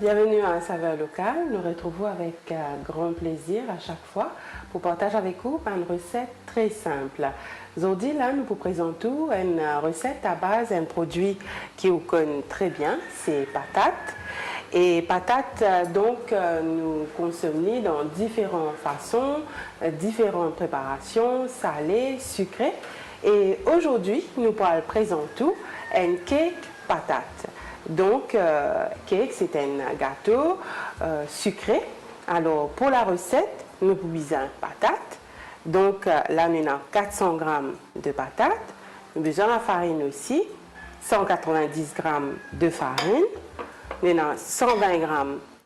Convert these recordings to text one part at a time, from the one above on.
Bienvenue à Saveur Locale. Nous retrouvons avec grand plaisir à chaque fois pour partager avec vous une recette très simple. Aujourd'hui, là, nous vous présentons une recette à base d'un produit qui vous connaît très bien, c'est patates. Et patates, nous consommons dans différentes façons, différentes préparations, salées, sucrées. Et aujourd'hui, nous pourrons présenter un cake patate. Donc, cake, c'est un gâteau sucré. Alors, pour la recette, nous utilisons patates. Donc, là, nous avons 400 g de patates. Nous avons besoin de la farine aussi, 190 g de farine. Nous avons 120 g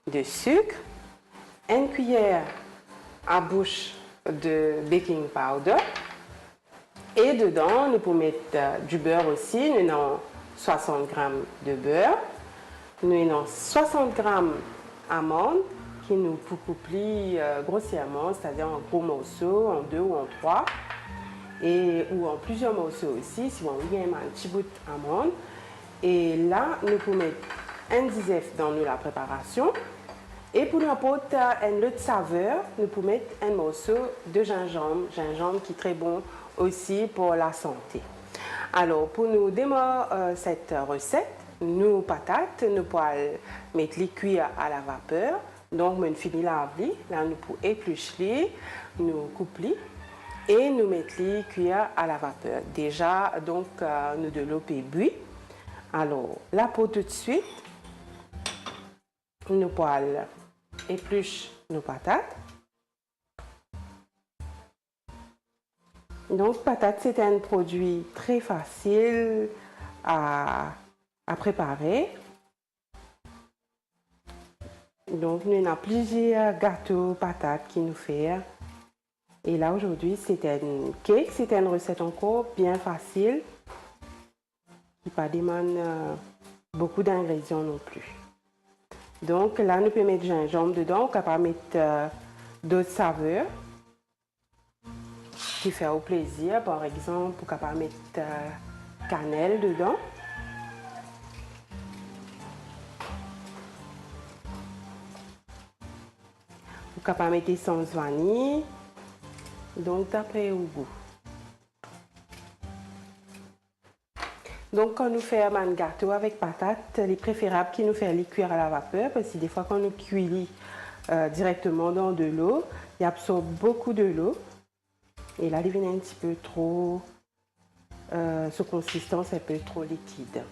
de sucre, une cuillère à bouche de baking powder. Et dedans, nous pouvons mettre du beurre aussi. Nous avons 60 g de beurre. Nous avons 60 g d'amandes qui nous couplent grossièrement, c'est-à-dire en gros morceaux, en 2 ou en 3, ou en plusieurs morceaux aussi, si on aime un petit bout d'amande. Et là, nous pouvons mettre un disef dans la préparation. Et pour nous apporter une autre saveur, nous pouvons mettre un morceau de gingembre qui est très bon aussi pour la santé. Alors, pour nous démarrer cette recette, nos patates, nous pouvons mettre les cuire à la vapeur. Donc, nous finissons la laver. Là, nous pouvons éplucher, nous couper et nous mettre les cuire à la vapeur. Déjà, donc, nous de l'eau buis. Alors, là, pour tout de suite, nous pouvons éplucher nos patates. Donc, patates, c'est un produit très facile à préparer. Donc, nous avons plusieurs gâteaux patates qui nous font. Et là, aujourd'hui, c'est un cake. C'est une recette encore bien facile. Qui ne pas demande beaucoup d'ingrédients non plus. Donc, là, nous pouvons mettre gingembre dedans. On peut mettre d'autres saveurs qui fait au plaisir. Par exemple, on peut mettre cannelle dedans. On peut mettre essence vanille. Donc, d'après au goût. Donc, quand nous faisons un gâteau avec patates, il est préférable qu'il nous fait les cuire à la vapeur parce que des fois, quand nous cuisons directement dans de l'eau, il absorbe beaucoup de l'eau. Et là, il devient un petit peu trop, sa consistance un peu trop liquide.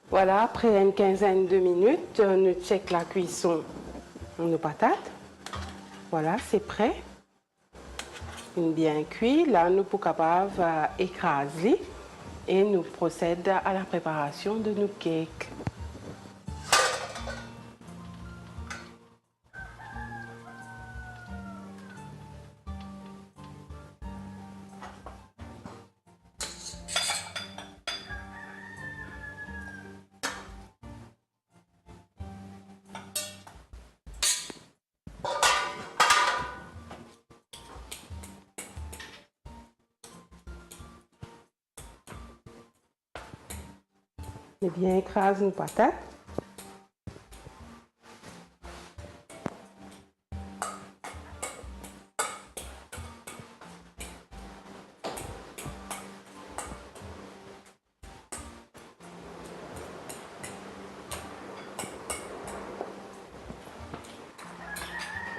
Voilà, après une quinzaine de minutes, nous checkons la cuisson de nos patates. Voilà, c'est prêt. Bien cuit. Là, nous sommes capables d'écraser et nous procédons à la préparation de nos cakes. Et bien écraser nos patates.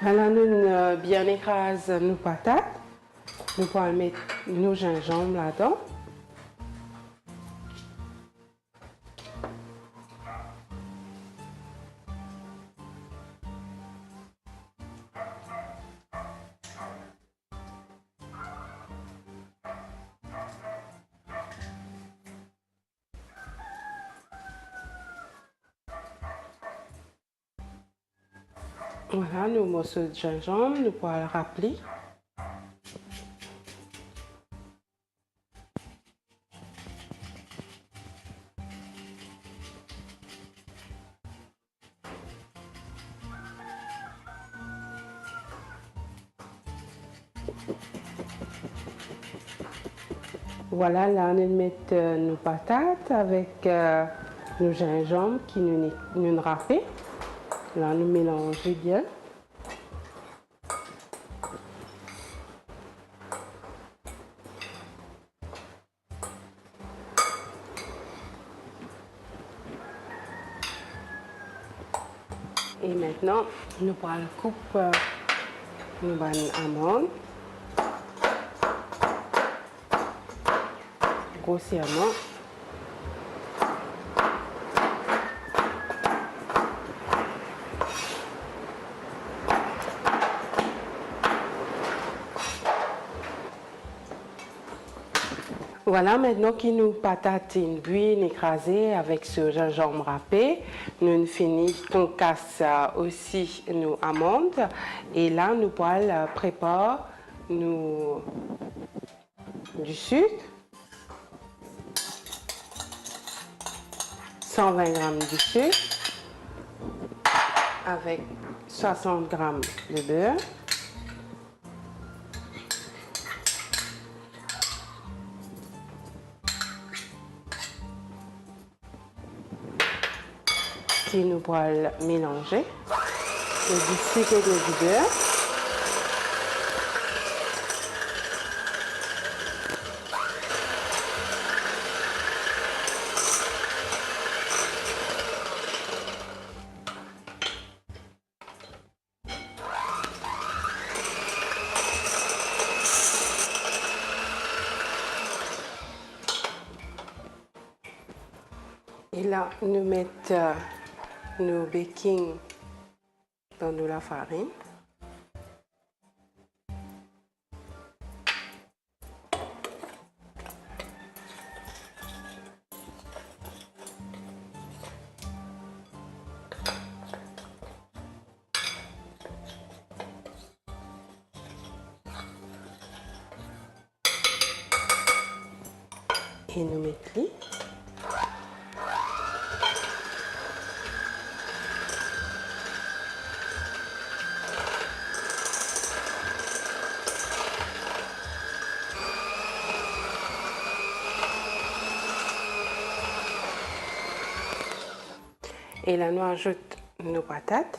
Voilà, nous bien écraser nos patates. Nous pouvons mettre nos gingembre là-dedans. Voilà, nos morceaux de gingembre, nous pouvons le rappeler. Voilà, là, nous mettons nos patates avec nos gingembre qui nous râpés. Là, nous mélangeons bien. Et maintenant, nous allons couper nos amandes grossièrement. Voilà, maintenant que nos patates bien écrasées avec ce gingembre râpé, nous finissons, on casse aussi nos amandes et là nous allons préparer du sucre, 120 g de sucre avec 60 g de beurre. Que nous allons mélanger du sucre et du beurre. Et là, nous mettons nos baking dans de la farine. Et nous mettons. Et là, nous ajoutons nos patates.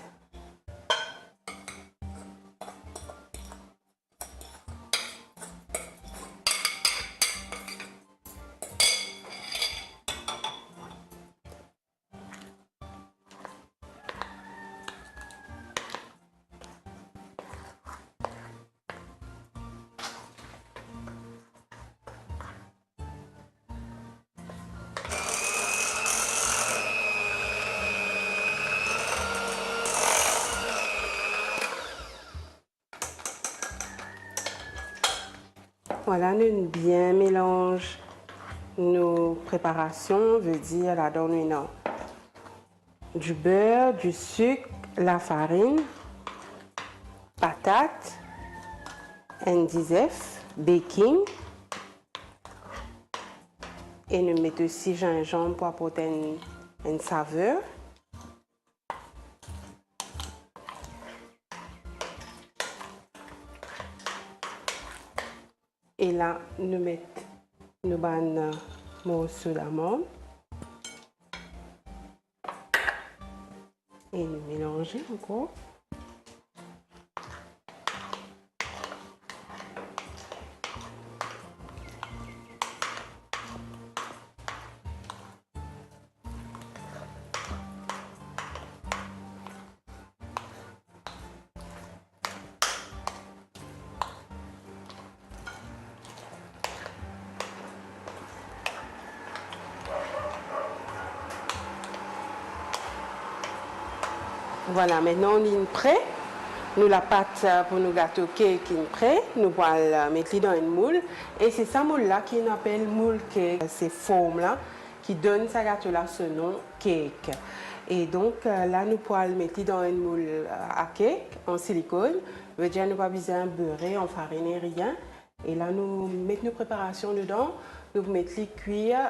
Voilà, nous bien mélange nos préparations, veut dire la donne du beurre, du sucre, la farine, patates, NDF, baking. Et nous mettons aussi gingembre pour apporter une saveur. Et là, nous mettons nos morceaux d'amande. Et nous mélangeons encore. Voilà, maintenant on est prêt. Nous la pâte pour nos gâteaux cake est prêt. Nous allons mettre dans une moule. Et c'est ça moule là qu'on appelle moule cake. Ces formes là qui donnent sa gâteau là ce nom cake. Et donc là nous allons mettre dans une moule à cake en silicone. Veut dire nous pas besoin de beurrer, en fariner rien. Et là nous mettons nos préparations dedans. Nous mettons les cuire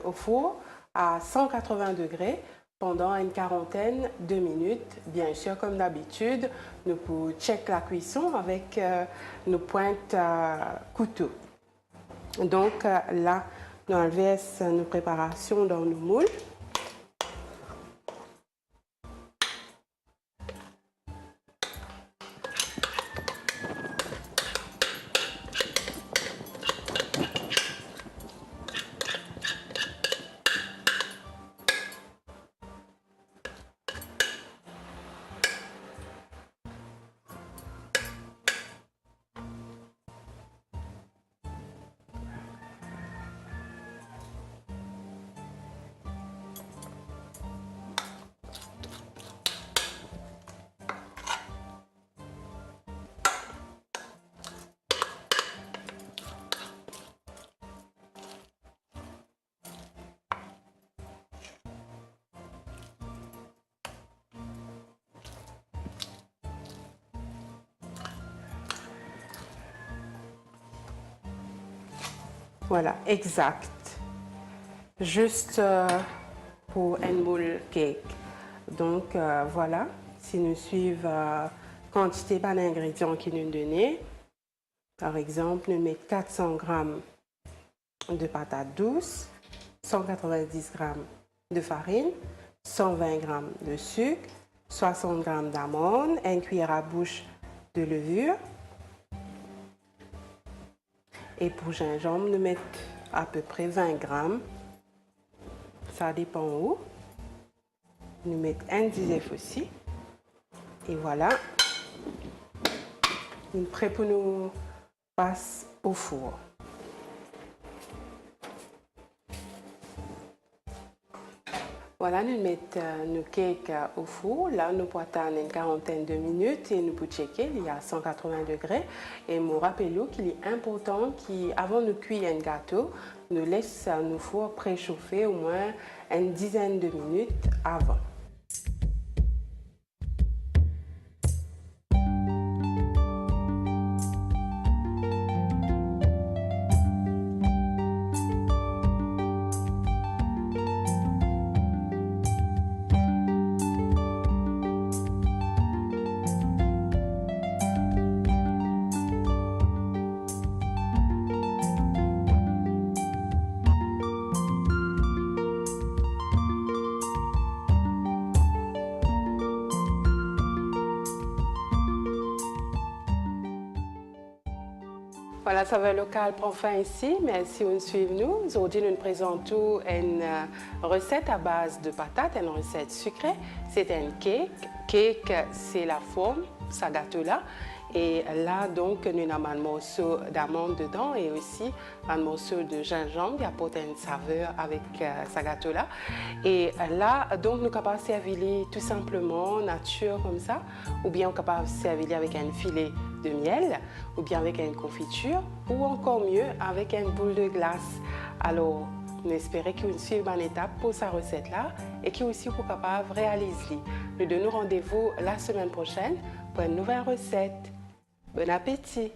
au four à 180 degrés pendant une quarantaine de minutes. Bien sûr, comme d'habitude, nous pouvons checker la cuisson avec nos pointes couteau. Donc là, nous enlevons nos préparations dans nos moules. Voilà, exact. Juste pour un moule cake. Donc voilà, si nous suivons quantité d'ingrédients qui nous donnent, par exemple, nous mettons 400 g de patates douces, 190 g de farine, 120 g de sucre, 60 g d'amandes, 1 cuillère à bouche de levure. Et pour gingembre, nous mettons à peu près 20 g. Ça dépend où. Nous mettons un dièse aussi. Et voilà. Nous sommes prêts pour nous passer au four. Voilà, nous mettons nos cakes au four. Là, nous pouvons attendre une quarantaine de minutes et nous pouvons checker. Il y a 180 degrés. Et je rappelle qu'il est important qu'avant de cuire un gâteau, nous laissons nos fours préchauffer au moins une dizaine de minutes avant. Voilà, saveur locale prend fin ici. Merci de suivre nous. Aujourd'hui, nous présentons une recette à base de patates, une recette sucrée. C'est un cake. Cake, c'est la forme, ce gâteau-là. Et là, donc, nous avons un morceau d'amande dedans et aussi un morceau de gingembre qui apporte une saveur avec ce gâteau-là. Et là, donc, nous sommes capables de servir tout simplement nature comme ça, ou bien nous sommes capables de servir avec un filet de miel, ou bien avec une confiture, ou encore mieux, avec une boule de glace. Alors, nous espérons que vous suivez une étape pour cette recette-là et que aussi vous êtes capable de réaliser. Nous donnons rendez-vous la semaine prochaine pour une nouvelle recette. Bon appétit!